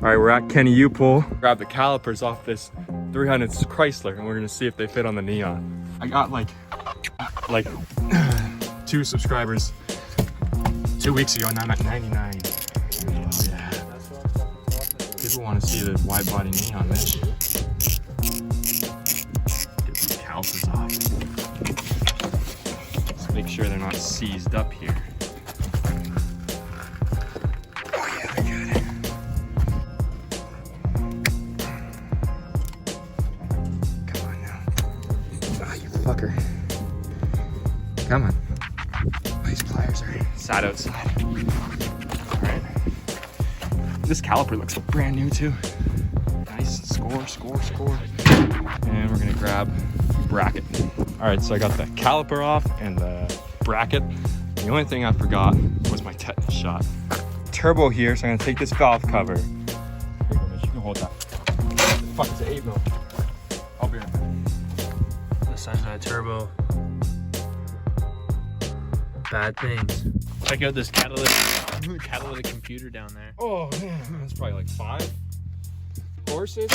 All right, we're at Kenny U-Pull. Grab the calipers off this 300 Chrysler and we're gonna see if they fit on the Neon. I got like 2 subscribers 2 weeks ago and I'm at 99. Oh, yeah. People want to see the wide body Neon, man. Get these calipers off. Let's make sure they're not seized up here. Oh yeah, they're good. Come on now. Ah, you fucker. Come on. These pliers are sat outside. Alright. This caliper looks brand new too. Nice. Score, score, score. And we're gonna grab bracket. Alright, so I got the caliper off and the bracket. The only thing I forgot was my tetanus shot. Turbo here, so I'm gonna take this valve cover. Here you go, Mitch. You can hold that. What the fuck is it? 8 mil. I'll be right back. The size of that turbo. Bad things. Check out this catalytic computer down there. Oh man, that's probably like 5 horses.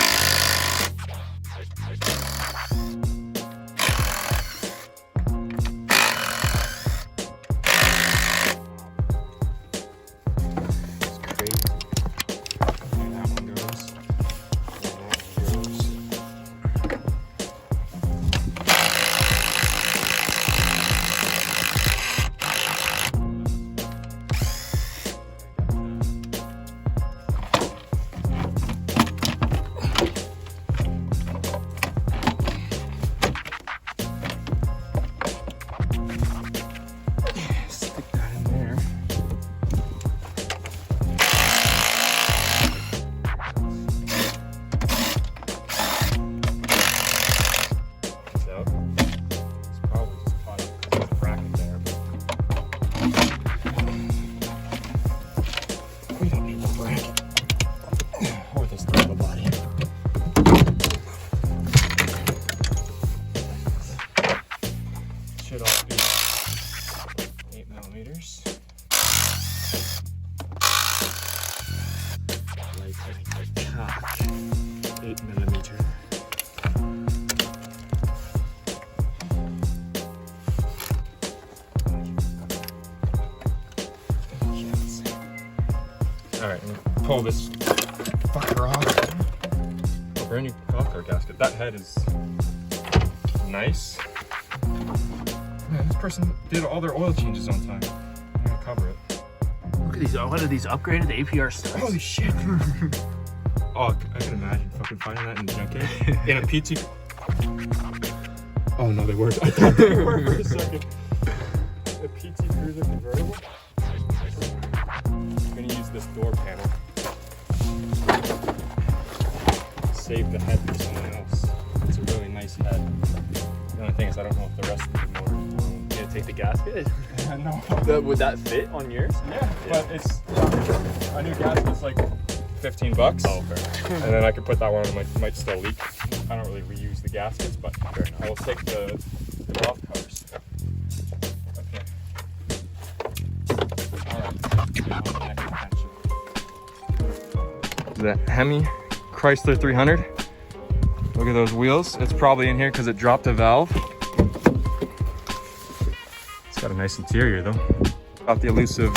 Should all be 8 millimeters. Like a cock. 8 millimeter. Yes. All right, pull this fucker off. Oh, brand new cocker gasket. That head is nice. Man, this person did all their oil changes on time. I'm gonna cover it. Look at these. What are these upgraded APR stuff? Holy shit. Oh, I can imagine fucking finding that in the Junkyard. In a PT. Oh no, they worked. I thought they were for a second. A PT Cruiser convertible. I'm gonna use this door panel. Save the head for someone else. It's a really nice head. The only thing is I don't know if the rest of the motor will Take the gasket? No. Would that fit on yours? Yeah, but it's a new gasket's like $15. Oh, fair. And then I could put that one on, might still leak. I don't really reuse the gaskets, but fair enough. I will take the valve covers. Okay. The Hemi Chrysler 300. Look at those wheels. It's probably in here because it dropped a valve. It's got a nice interior though. Got the elusive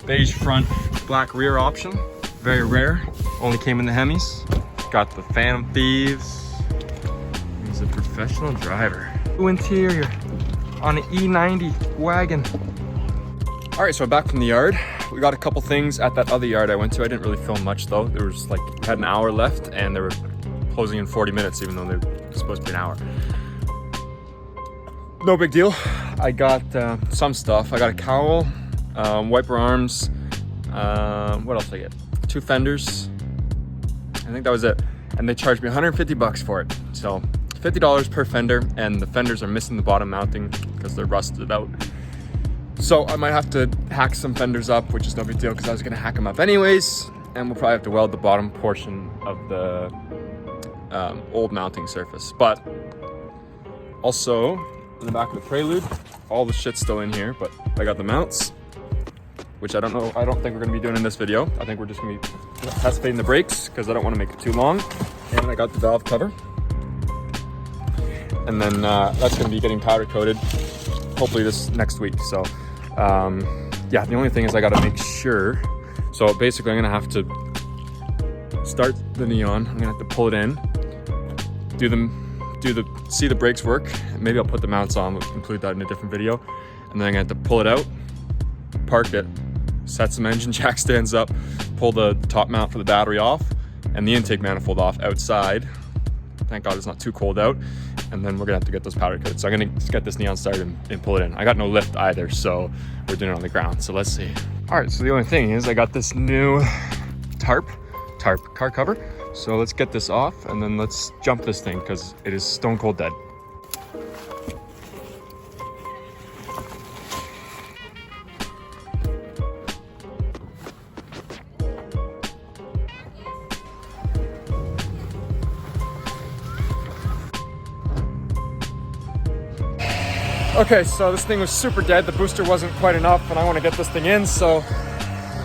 beige front, black rear option. Very rare. Only came in the Hemis. Got the Phantom Thieves. He's a professional driver. New interior on an E90 wagon. All right, so I'm back from the yard. We got a couple things at that other yard I went to. I didn't really film much though. There was like, we had an hour left and they were closing in 40 minutes even though they were supposed to be an hour. No big deal. I got some stuff. I got a cowl, wiper arms. What else did I get? 2 fenders. I think that was it. And they charged me 150 bucks for it. So $50 per fender, and the fenders are missing the bottom mounting because they're rusted out. So I might have to hack some fenders up, which is no big deal because I was gonna hack them up anyways. And we'll probably have to weld the bottom portion of the old mounting surface. But also, in the back of the Prelude, all the shit's still in here, but I got the mounts, which I don't think we're gonna be doing in this video. I think we're just gonna be test fitting the brakes because I don't want to make it too long. And I got the valve cover. And then that's going to be getting powder coated hopefully this next week. So yeah, the only thing is I got to make sure. So basically I'm going to have to start the neon. I'm going to have to pull it in, see the brakes work. Maybe I'll put the mounts on, we'll include that in a different video. And then I'm going to have to pull it out, park it, set some engine jack stands up, pull the top mount for the battery off and the intake manifold off outside. Thank God it's not too cold out. And then we're gonna have to get those powder coated. So I'm gonna get this neon started and pull it in. I got no lift either, so we're doing it on the ground. So let's see. All right, so the only thing is I got this new tarp car cover. So let's get this off and then let's jump this thing because it is stone cold dead. Okay, so this thing was super dead. The booster wasn't quite enough and I want to get this thing in. So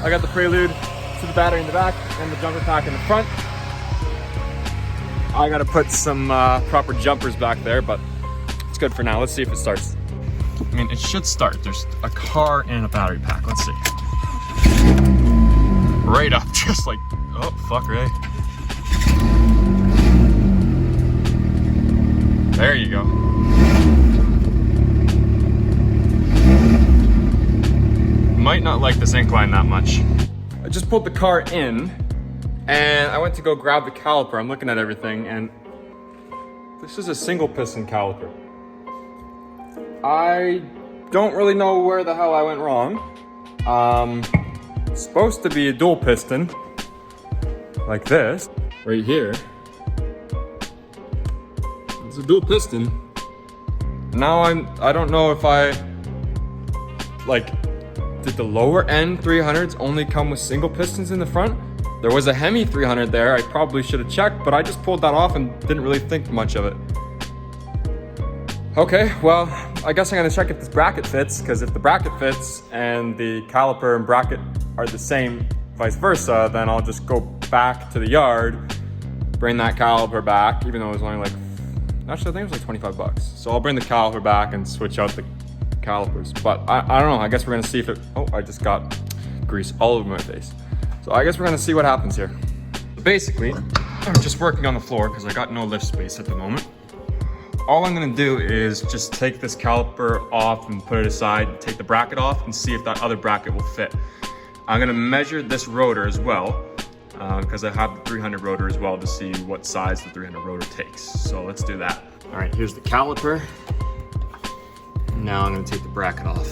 I got the prelude to the battery in the back and the jumper pack in the front. I got to put some proper jumpers back there, but it's good for now. Let's see if it starts. I mean, it should start. There's a car and a battery pack. Let's see. Right up, just like, oh, fuck, Ray. There you go. Might not like this incline that much. I just pulled the car in and I went to go grab the caliper. I'm looking at everything and this is a single piston caliper. I don't really know where the hell I went wrong. It's supposed to be a dual piston like this right here. It's a dual piston. Now I don't know if I did the lower end 300s only come with single pistons in the front? There was a Hemi 300 there, I probably should have checked, but I just pulled that off and didn't really think much of it. Okay, well, I guess I'm gonna check if this bracket fits, because if the bracket fits and the caliper and bracket are the same, vice versa, then I'll just go back to the yard, bring that caliper back, even though it was only actually I think it was like 25 bucks. So I'll bring the caliper back and switch out the calipers, but I don't know. I guess we're gonna see if it, oh, I just got grease all over my face. So I guess we're gonna see what happens here. Basically, I'm just working on the floor because I got no lift space at the moment. All I'm gonna do is just take this caliper off and put it aside, take the bracket off and see if that other bracket will fit. I'm gonna measure this rotor as well because I have the 300 rotor as well to see what size the 300 rotor takes. So let's do that. All right, here's the caliper. Now I'm gonna take the bracket off.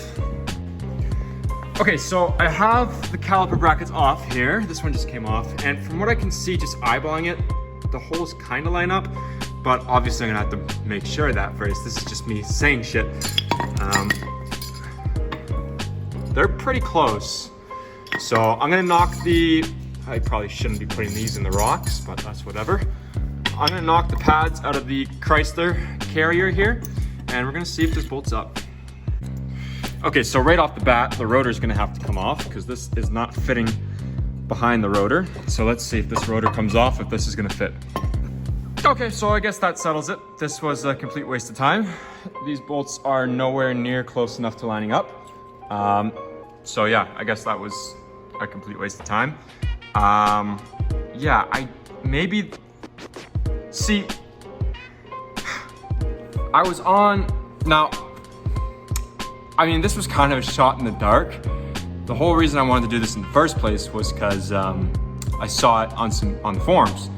Okay, so I have the caliper brackets off here. This one just came off. And from what I can see, just eyeballing it, the holes kind of line up, but obviously I'm gonna have to make sure of that first. This is just me saying shit. They're pretty close. So I'm gonna knock I probably shouldn't be putting these in the rocks, but that's whatever. I'm gonna knock the pads out of the Chrysler carrier here, and we're gonna see if this bolts up. Okay, so right off the bat, the rotor is gonna have to come off because this is not fitting behind the rotor. So let's see if this rotor comes off, if this is gonna fit. Okay, so I guess that settles it. This was a complete waste of time. These bolts are nowhere near close enough to lining up. So yeah, I guess that was a complete waste of time. Yeah, see, I was on, now, I mean, this was kind of a shot in the dark. The whole reason I wanted to do this in the first place was because I saw it on the forums,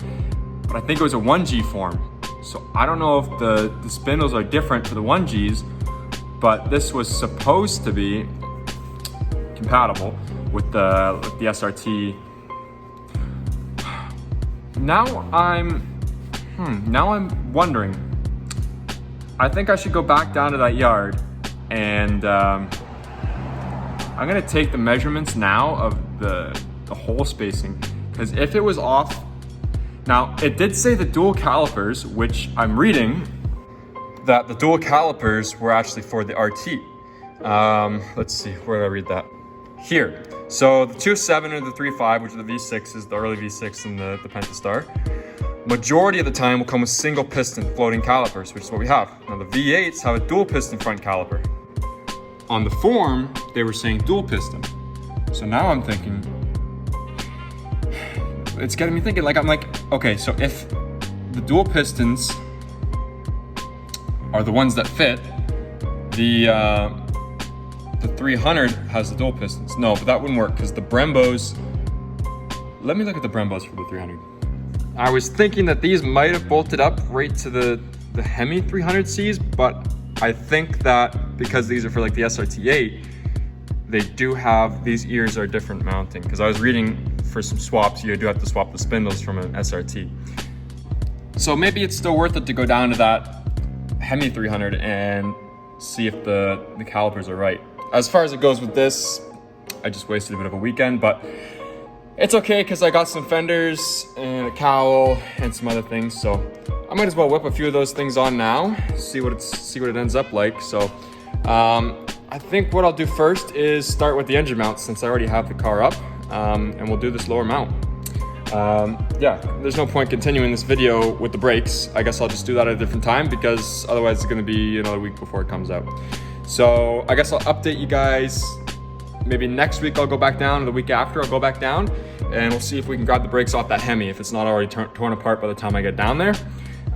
but I think it was a 1G form. So I don't know if the spindles are different for the 1Gs, but this was supposed to be compatible with the SRT. Now I'm wondering. I think I should go back down to that yard and I'm gonna take the measurements now of the hole spacing, because if it was off, now it did say the dual calipers, which I'm reading that the dual calipers were actually for the RT. Let's see, where did I read that? Here. So the 2.7 or the 3.5, which are the V6s, the early V6 and the Pentastar, majority of the time will come with single piston floating calipers, which is what we have. Now the V8s have a dual piston front caliper. On the form, they were saying dual piston. So now I'm thinking, it's getting me thinking, like, I'm like, okay, so if the dual pistons are the ones that fit, the 300 has the dual pistons. No, but that wouldn't work because the Brembos, let me look at the Brembos for the 300. I was thinking that these might have bolted up right to the Hemi 300Cs, but I think that because these are for like the SRT8, they do have, these ears are different mounting. Because I was reading for some swaps, you do have to swap the spindles from an SRT. So maybe it's still worth it to go down to that Hemi 300 and see if the calipers are right. As far as it goes with this, I just wasted a bit of a weekend, but it's okay because I got some fenders and a cowl and some other things. So I might as well whip a few of those things on now, see what it ends up like. So I think what I'll do first is start with the engine mount since I already have the car up, and we'll do this lower mount. Yeah, there's no point continuing this video with the brakes. I guess I'll just do that at a different time because otherwise it's gonna be another week before it comes out. So I guess I'll update you guys. Maybe next week I'll go back down, or the week after I'll go back down, and we'll see if we can grab the brakes off that Hemi if it's not already torn apart by the time I get down there.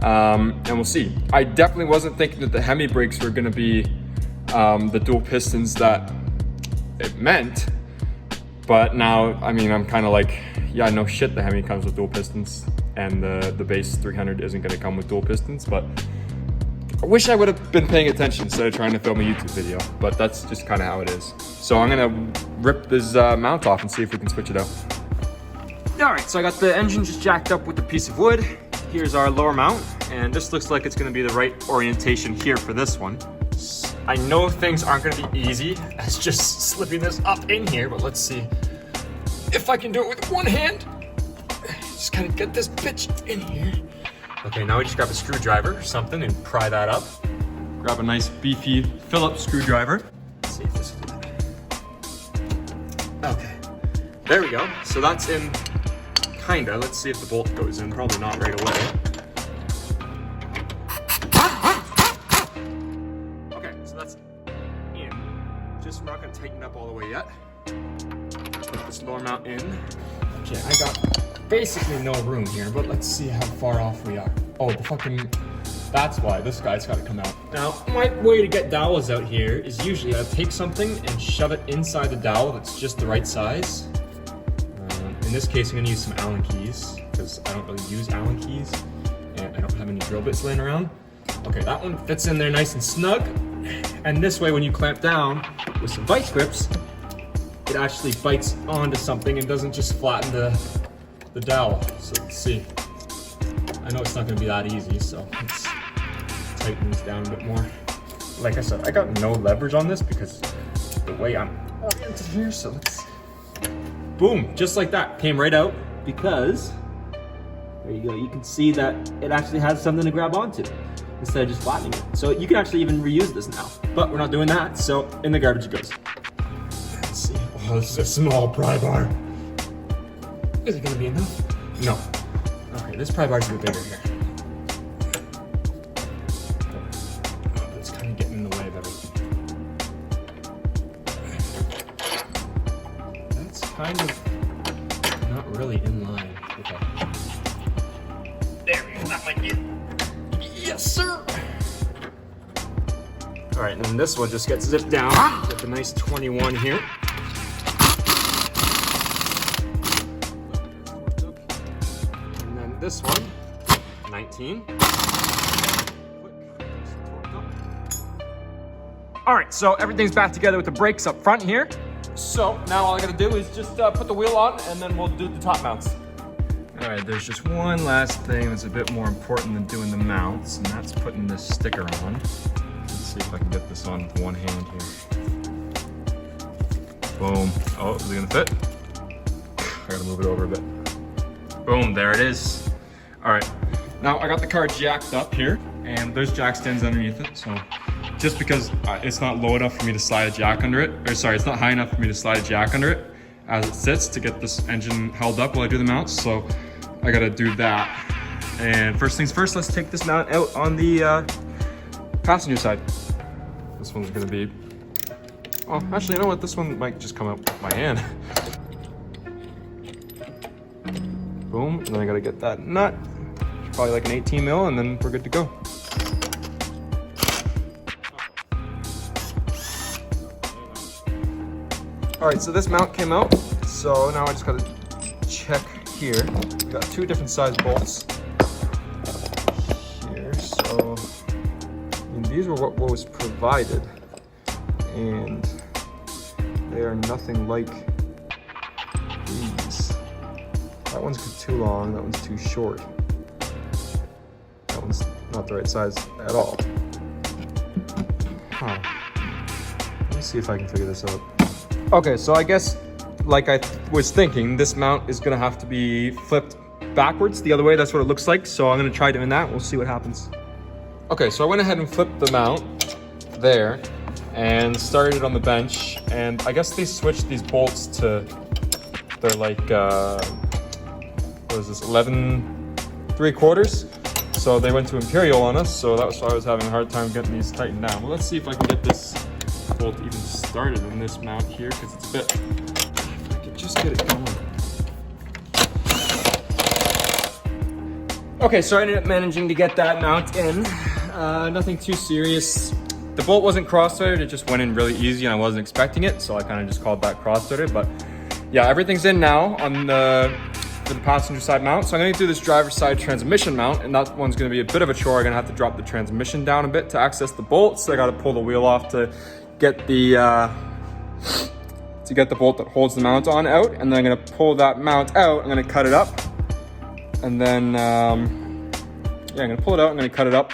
And we'll see. I definitely wasn't thinking that the Hemi brakes were gonna be the dual pistons that it meant, but now, I mean, I'm kind of like, yeah, no shit, the Hemi comes with dual pistons, and the base 300 isn't gonna come with dual pistons, but I wish I would have been paying attention instead of trying to film a YouTube video, but that's just kind of how it is. So I'm gonna rip this mount off and see if we can switch it out. All right, so I got the engine just jacked up with a piece of wood. Here's our lower mount, and this looks like it's gonna be the right orientation here for this one. I know things aren't gonna be easy as just slipping this up in here, but let's see if I can do it with one hand. Just kind of get this bitch in here. Okay, now we just grab a screwdriver or something and pry that up. Grab a nice beefy Phillips screwdriver. Let's see if this will do it. Okay, there we go. So that's in, kinda. Let's see if the bolt goes in. Probably not right away. Okay, so that's in. Just, we're not gonna tighten up all the way yet. Put this lower mount in. Okay, I got basically no room here, but let's see how far off we are. Oh, the fucking, that's why this guy's got to come out. Now, my way to get dowels out here is usually I take something and shove it inside the dowel that's just the right size. In this case, I'm gonna use some Allen keys because I don't really use Allen keys and I don't have any drill bits laying around. Okay, that one fits in there nice and snug. And this way, when you clamp down with some vice grips, it actually bites onto something and doesn't just flatten the dowel. So let's see. I know it's not gonna be that easy, so let's tighten this down a bit more. Like I said, I got no leverage on this because the way I'm oriented here, so let's, boom, just like that, came right out because, there you go, you can see that it actually has something to grab onto instead of just flattening it. So you can actually even reuse this now, but we're not doing that, so in the garbage it goes. Let's see, oh, this is a small pry bar. Is it gonna be enough? No. Okay, this pry bar's a bit bigger here. Oh, it's kind of getting in the way of everything. That's kind of not really in line. Okay. There we go, that might be it. Yes, sir! All right, and then this one just gets zipped down with a nice 21 here. This one, 19. All right, so everything's back together with the brakes up front here. So now all I gotta do is just put the wheel on and then we'll do the top mounts. All right, there's just one last thing that's a bit more important than doing the mounts, and that's putting this sticker on. Let's see if I can get this on with one hand here. Boom. Oh, is it gonna fit? I gotta move it over a bit. Boom, there it is. All right, now I got the car jacked up here, and there's jack stands underneath it, so just because it's not low enough for me to slide a jack under it, or sorry, it's not high enough for me to slide a jack under it, as it sits to get this engine held up while I do the mounts. So I gotta do that. And first things first, let's take this mount out on the passenger side. This one's gonna be, oh, actually, you know what? This one might just come out with my hand. Boom, and then I gotta get that nut. Probably like an 18 mil, and then we're good to go. All right, so this mount came out. So now I just gotta check here. We got two different size bolts here. So I mean, these were what was provided, and they are nothing like these. That one's too long, that one's too short. That one's not the right size at all. Huh. Let me see if I can figure this out. Okay, so I guess, like I was thinking, this mount is gonna have to be flipped backwards the other way. That's what it looks like. So I'm gonna try doing that. We'll see what happens. Okay, so I went ahead and flipped the mount there and started it on the bench. And I guess they switched these bolts to, they're like, what is this, 11.75. So they went to Imperial on us. So that was why I was having a hard time getting these tightened down. Well, let's see if I can get this bolt even started in this mount here, because it's a bit, if I could just get it going. Okay, so I ended up managing to get that mount in. Nothing too serious. The bolt wasn't cross-threaded, it just went in really easy and I wasn't expecting it, so I kind of just called that cross-threaded. But yeah, everything's in now on for the passenger side mount. So I'm gonna do this driver's side transmission mount, and that one's gonna be a bit of a chore. I'm gonna have to drop the transmission down a bit to access the bolts. So I gotta pull the wheel off to get the bolt that holds the mount on out, and then I'm gonna pull that mount out. I'm gonna cut it up, and then yeah, I'm gonna pull it out. I'm gonna cut it up,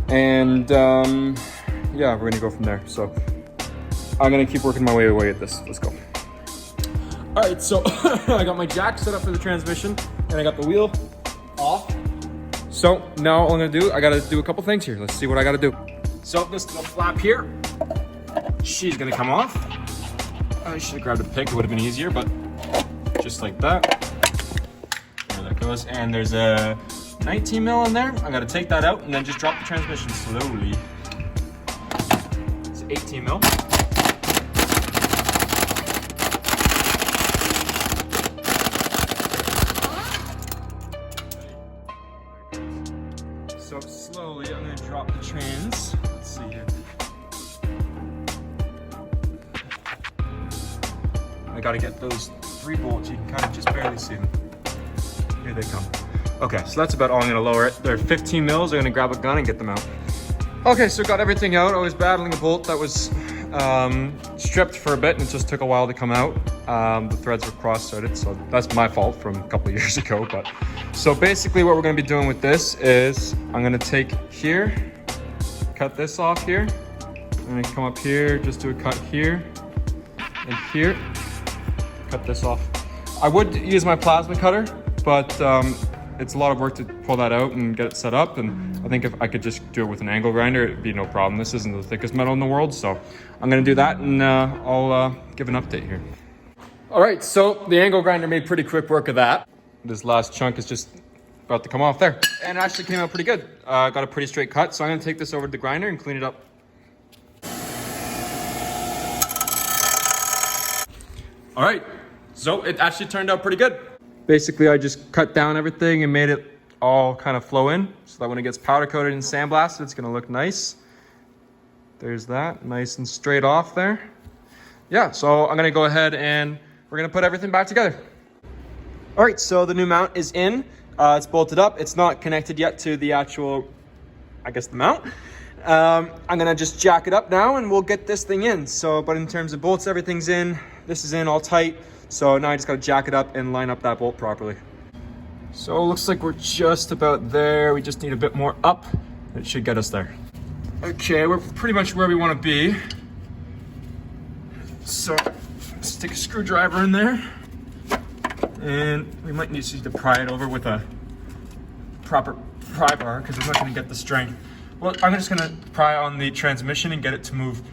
and yeah, we're gonna go from there. So I'm gonna keep working my way away at this. Let's go. All right, so I got my jack set up for the transmission, and I got the wheel off. So now all I'm gonna do, I gotta do a couple things here. Let's see what I gotta do. So this little flap here, she's gonna come off. I should have grabbed a pick, it would have been easier, but just like that. There that goes. And there's a 19 mil in there. I gotta take that out and then just drop the transmission slowly. It's 18 mil. So slowly, I'm gonna drop the trans. Let's see here. I gotta get those 3 bolts. You can kind of just barely see them. Here they come. Okay, so that's about all I'm gonna lower it. They're 15 mils. I'm gonna grab a gun and get them out. Okay, so got everything out. I was battling a bolt that was stripped for a bit, and it just took a while to come out. The threads were cross-threaded, so that's my fault from a couple of years ago. But so basically what we're gonna be doing with this is I'm gonna take here, cut this off here, I'm gonna come up here, just do a cut here and here, cut this off. I would use my plasma cutter, but it's a lot of work to pull that out and get it set up, and I think if I could just do it with an angle grinder, it'd be no problem. This isn't the thickest metal in the world, so I'm gonna do that, and I'll give an update here. All right, so the angle grinder made pretty quick work of that. This last chunk is just about to come off there, and it actually came out pretty good. Got a pretty straight cut, so I'm gonna take this over to the grinder and clean it up. All right, so it actually turned out pretty good. Basically, I just cut down everything and made it all kind of flow in, so that when it gets powder coated and sandblasted, it's gonna look nice. There's that, nice and straight off there. Yeah, so I'm gonna go ahead and we're gonna put everything back together. All right, so the new mount is in. It's bolted up. It's not connected yet to the actual, I guess, the mount. I'm gonna just jack it up now and we'll get this thing in. So, but in terms of bolts, everything's in. This is in all tight. So now I just gotta jack it up and line up that bolt properly. So it looks like we're just about there. We just need a bit more up. It should get us there. Okay, we're pretty much where we wanna be. So let's stick a screwdriver in there. And we might need to pry it over with a proper pry bar because I'm not gonna get the strength. Well, I'm just gonna pry on the transmission and get it to move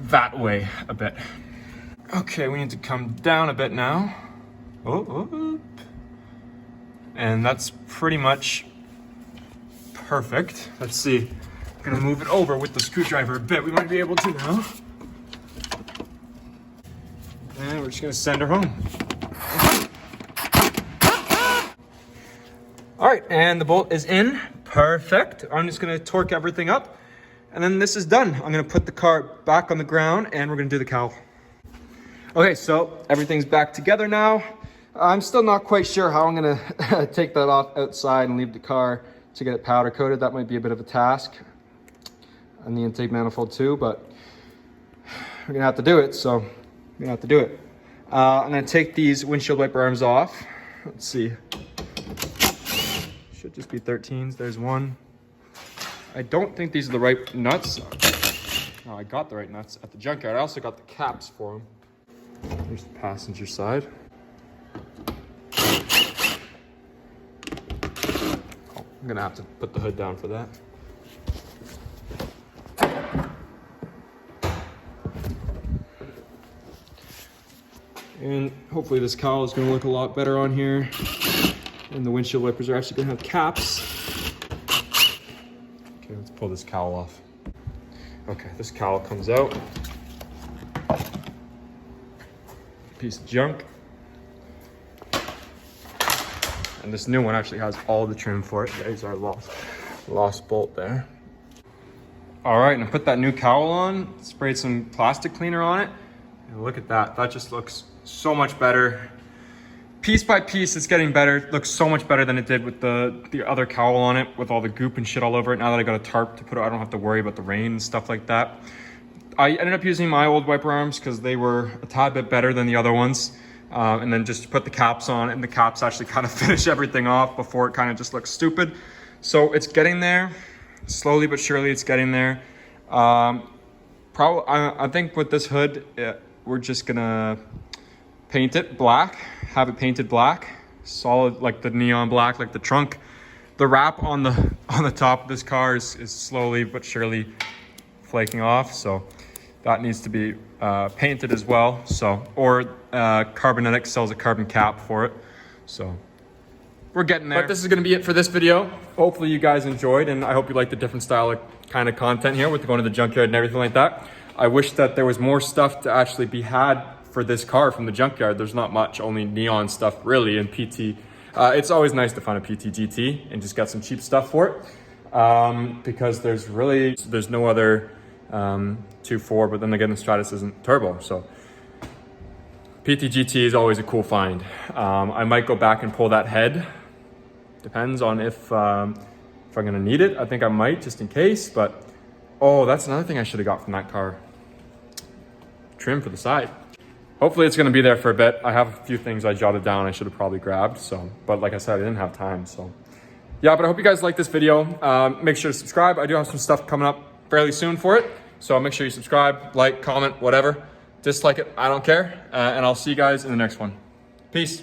that way a bit. Okay, we need to come down a bit now. Oh. And that's pretty much perfect. Let's see. I'm gonna move it over with the screwdriver a bit. We might be able to now. And we're just gonna send her home. All right, and the bolt is in. Perfect. I'm just gonna torque everything up, and then this is done. I'm gonna put the car back on the ground, and we're gonna do the cowl. Okay, so everything's back together now. I'm still not quite sure how I'm gonna take that off outside and leave the car to get it powder coated. That might be a bit of a task. And the intake manifold too, but we're gonna have to do it, so we're gonna have to do it. I'm gonna take these windshield wiper arms off. Let's see. Should just be 13s. There's one. I don't think these are the right nuts. No, I got the right nuts at the junkyard. I also got the caps for them. Here's the passenger side. Oh, I'm gonna have to put the hood down for that. And hopefully this cowl is gonna look a lot better on here. And the windshield wipers are actually gonna have caps. Okay, let's pull this cowl off. Okay, this cowl comes out. Piece of junk. And this new one actually has all the trim for it. There's our lost bolt there. All right, and I put that new cowl on, sprayed some plastic cleaner on it. And look at that, that just looks so much better. Piece by piece, it's getting better. It looks so much better than it did with the other cowl on it, with all the goop and shit all over it. Now that I got a tarp to put it, I don't have to worry about the rain and stuff like that. I ended up using my old wiper arms because they were a tad bit better than the other ones. And then just put the caps on, and the caps actually kind of finish everything off before it kind of just looks stupid. So it's getting there. Slowly but surely it's getting there. I think with this hood, we're just gonna paint it black, have it painted black, solid, like the neon black, like the trunk. The wrap on the top of this car is slowly but surely flaking off, so that needs to be painted as well. So, or Carbonetics sells a carbon cap for it, so we're getting there. But this is gonna be it for this video. Hopefully you guys enjoyed, and I hope you like the different style of kind of content here with going to the junkyard and everything like that. I wish that there was more stuff to actually be had for this car from the junkyard. There's not much, only neon stuff really, and PT. It's always nice to find a PT GT and just get some cheap stuff for it, because there's no other 2.4, but then again the Stratus isn't turbo, so PT GT is always a cool find. I might go back and pull that head. Depends on if I'm gonna need it. I think I might, just in case. But oh, that's another thing I should have got from that car. Trim for the side. Hopefully it's gonna be there for a bit. I have a few things I jotted down I should have probably grabbed, so, but like I said, I didn't have time, so. Yeah, but I hope you guys like this video. Make sure to subscribe. I do have some stuff coming up fairly soon for it, so make sure you subscribe, like, comment, whatever. Dislike it, I don't care. And I'll see you guys in the next one. Peace.